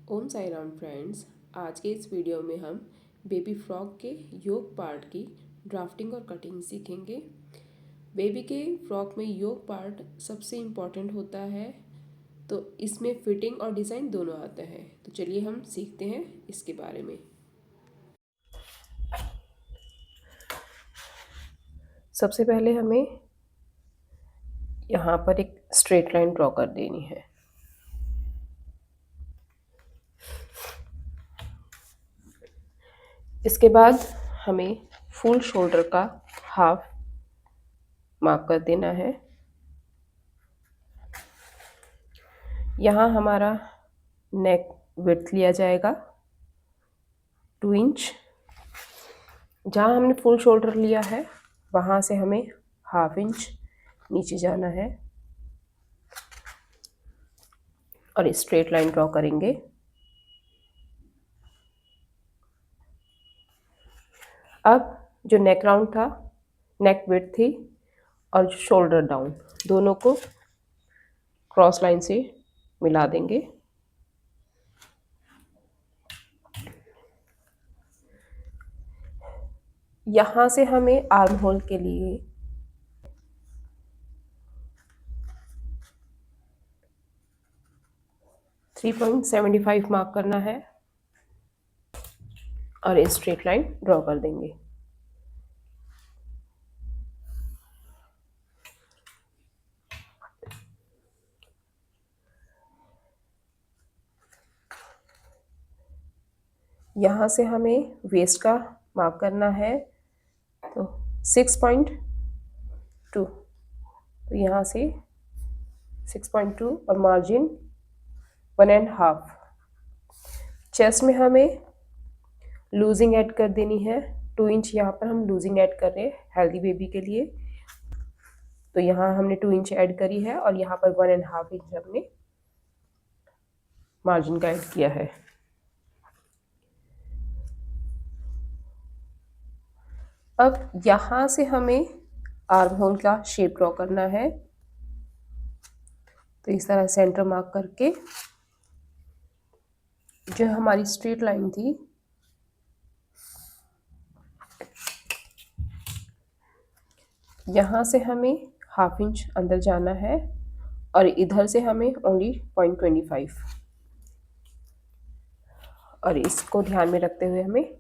ओम Sai Ram friends. आज के इस वीडियो में हम बेबी फ्रॉक के योक पार्ट की ड्राफ्टिंग और कटिंग सीखेंगे। बेबी के फ्रॉक में योक पार्ट सबसे इम्पॉर्टेंट होता है, तो इसमें फिटिंग और डिज़ाइन दोनों आता है। तो चलिए हम सीखते हैं इसके बारे में। सबसे पहले हमें यहाँ पर एक स्ट्रेट लाइन ड्रॉ कर देनी है। इसके बाद हमें फुल शोल्डर का हाफ मार्क कर देना है। यहाँ हमारा नेक विड्थ लिया जाएगा 2 इंच। जहाँ हमने फुल शोल्डर लिया है वहाँ से हमें हाफ इंच नीचे जाना है और स्ट्रेट लाइन ड्रॉ करेंगे। अब जो नेक राउंड था, नेक विड्थ थी और शोल्डर डाउन, दोनों को क्रॉस लाइन से मिला देंगे। यहाँ से हमें आर्म होल के लिए 3.75 मार्क करना है और स्ट्रेट लाइन ड्रॉ कर देंगे। यहाँ से हमें वेस्ट का मार्क करना है, तो 6.2, तो यहाँ से 6.2 और मार्जिन 1.5। चेस्ट में हमें लूजिंग ऐड कर देनी है। 2 इंच यहाँ पर हम लूजिंग ऐड कर रहे हैं हेल्दी बेबी के लिए, तो यहाँ हमने 2 इंच ऐड करी है और यहाँ पर 1.5 इंच हमने मार्जिन का ऐड किया है। अब यहाँ से हमें आर्म होल का शेप ड्रॉ करना है, तो इस तरह सेंटर मार्क करके जो हमारी स्ट्रेट लाइन थी यहाँ से हमें हाफ इंच अंदर जाना है और इधर से हमें ओनली 0.25, और इसको ध्यान में रखते हुए हमें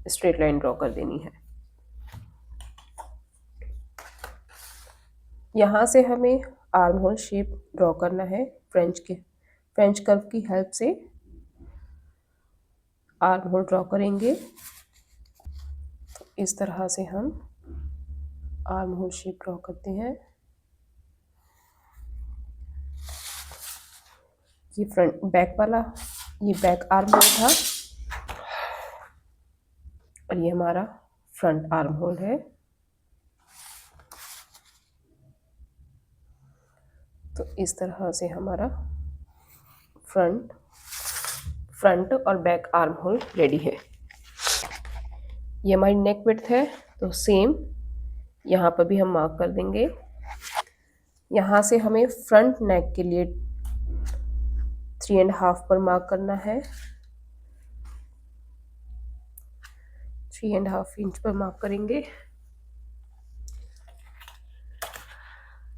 स्ट्रेट लाइन ड्रॉ कर देनी है। यहाँ से हमें आर्म होल शेप ड्रॉ करना है। फ्रेंच कर्व की हेल्प से आर्म होल ड्रॉ करेंगे। इस तरह से हम आर्म होल शेप ड्रॉ करते हैं। ये बैक आर्म होल था और ये हमारा फ्रंट आर्म होल है। तो इस तरह से हमारा फ्रंट और बैक आर्म होल रेडी है। ये हमारी नेक विड्थ है, तो सेम यहाँ पर भी हम मार्क कर देंगे। यहाँ से हमें फ्रंट नेक के लिए 3.5 पर मार्क करना है, 3.5 इंच पर मार्क करेंगे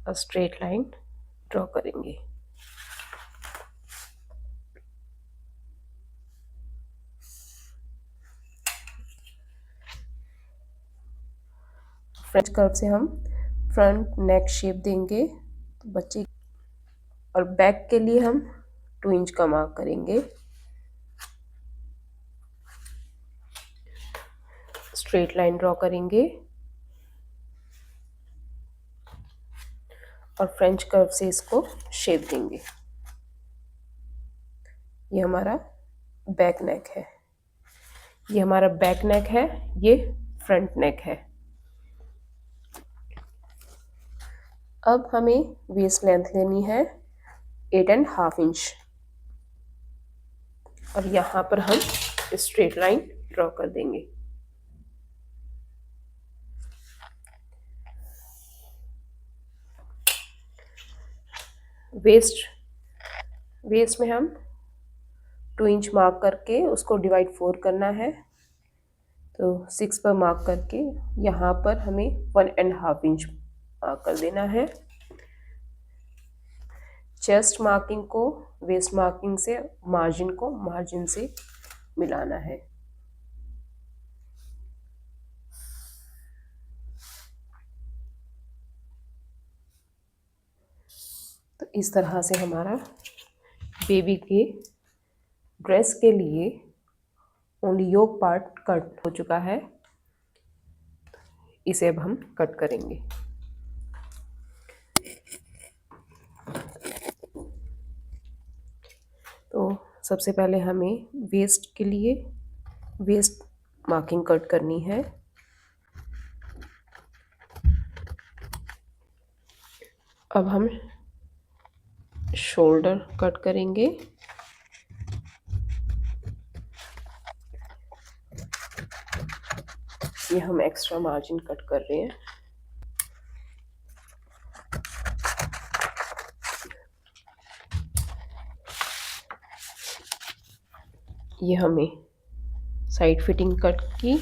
और स्ट्रेट लाइन ड्रॉ करेंगे। फ्रेंच कर्व से हम फ्रंट नेक शेप देंगे बच्चे, और बैक के लिए हम 2 इंच का मार्क करेंगे। स्ट्रेट लाइन ड्रॉ करेंगे और फ्रेंच कर्व से इसको शेप देंगे। ये हमारा बैक नेक है, ये हमारा बैक नेक है, ये फ्रंट नेक है। अब हमें वेस्ट लेंथ लेनी है 8.5 इंच और यहाँ पर हम स्ट्रेट लाइन ड्रॉ कर देंगे। वेस्ट में हम 2 इंच मार्क करके उसको डिवाइड 4 करना है। तो 6 पर मार्क करके यहाँ पर हमें 1.5 इंच मार्क कर देना है। चेस्ट मार्किंग को वेस्ट मार्किंग से, मार्जिन को मार्जिन से मिलाना है। तो इस तरह से हमारा बेबी के ड्रेस के लिए ओनली योक पार्ट कट हो चुका है। इसे अब हम कट करेंगे। तो सबसे पहले हमें वेस्ट के लिए वेस्ट मार्किंग कट करनी है। अब हम शोल्डर कट करेंगे। ये हम एक्स्ट्रा मार्जिन कट कर रहे हैं। ये हमें साइड फिटिंग कट की,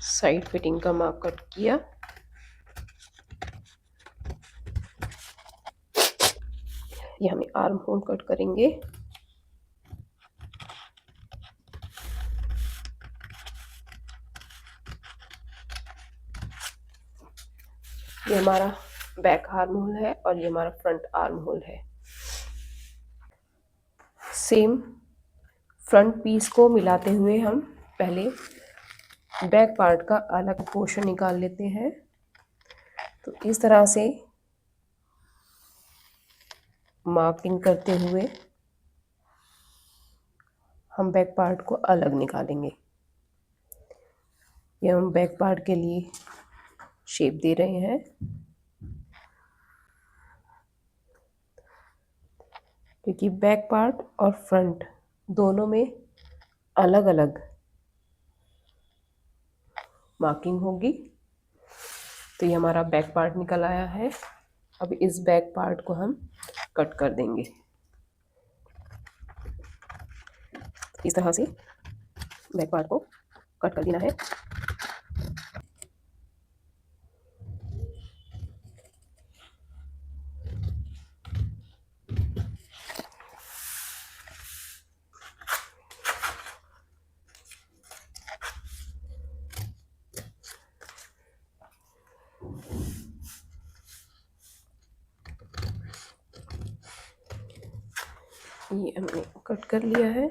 साइड फिटिंग का मार्क कट किया। ये हमें आर्म होल कट करेंगे। ये हमारा बैक आर्म होल है और ये हमारा फ्रंट आर्म होल है। सेम फ्रंट पीस को मिलाते हुए हम पहले बैक पार्ट का अलग पोर्शन निकाल लेते हैं। तो इस तरह से मार्किंग करते हुए हम बैक पार्ट को अलग निकालेंगे। ये हम बैक पार्ट के लिए शेप दे रहे हैं। क्योंकि बैक पार्ट और फ्रंट दोनों में अलग अलग मार्किंग होगी। तो ये हमारा बैक पार्ट निकल आया है। अब इस बैक पार्ट को हम कट कर देंगे। इस तरह से बैक पार्ट को कट कर देना है। ये हमने कट कर लिया है।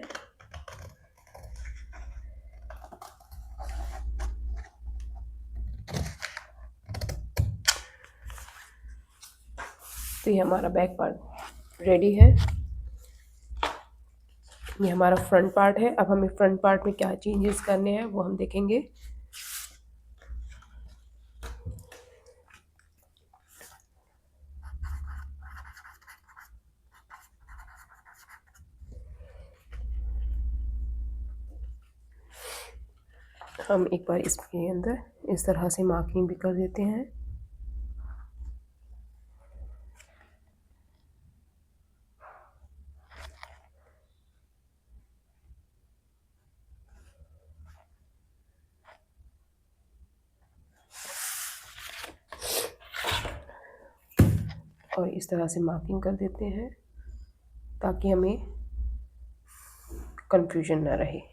तो ये हमारा बैक पार्ट रेडी है। ये हमारा फ्रंट पार्ट है। अब हमें फ्रंट पार्ट में क्या चेंजेस करने हैं वो हम देखेंगे। हम एक बार इसके अंदर इस तरह से मार्किंग भी कर देते हैं। और इस तरह से मार्किंग कर देते हैं ताकि हमें कंफ्यूजन ना रहे।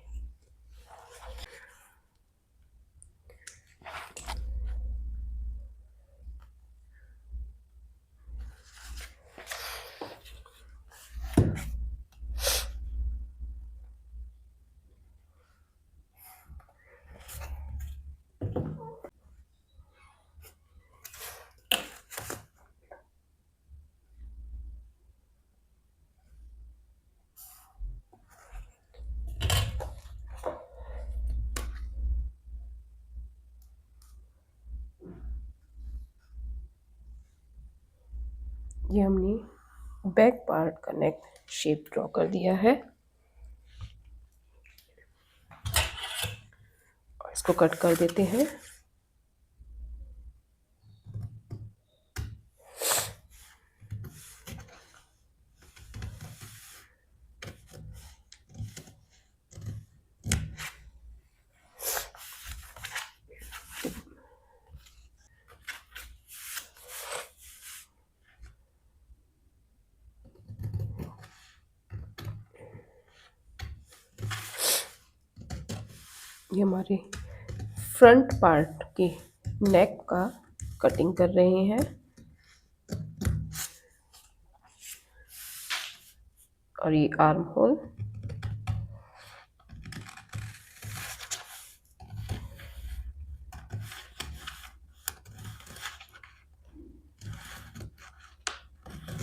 ये हमने बैक पार्ट का नेक शेप ड्रॉ कर दिया है और इसको कट कर देते हैं। ये हमारे फ्रंट पार्ट के नेक का कटिंग कर रहे हैं। और ये आर्म होल,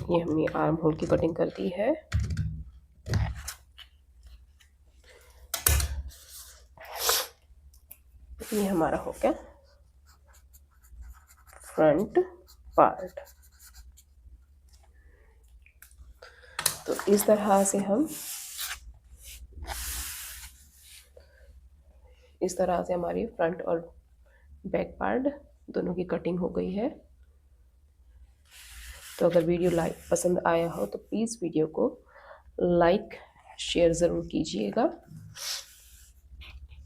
ये हमने आर्म होल की कटिंग कर दी है। ये हमारा हो गया फ्रंट पार्ट। तो इस तरह से हमारी फ्रंट और बैक पार्ट दोनों की कटिंग हो गई है। तो अगर वीडियो पसंद आया हो तो प्लीज़ वीडियो को लाइक शेयर ज़रूर कीजिएगा।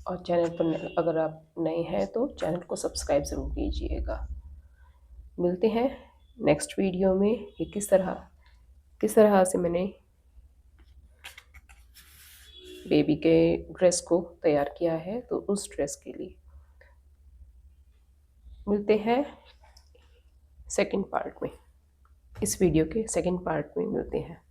और चैनल पर अगर आप नए हैं तो चैनल को सब्सक्राइब ज़रूर कीजिएगा। मिलते हैं नेक्स्ट वीडियो में। ये किस तरह से मैंने बेबी के ड्रेस को तैयार किया है, तो उस ड्रेस के लिए मिलते हैं सेकंड पार्ट में। इस वीडियो के सेकंड पार्ट में मिलते हैं।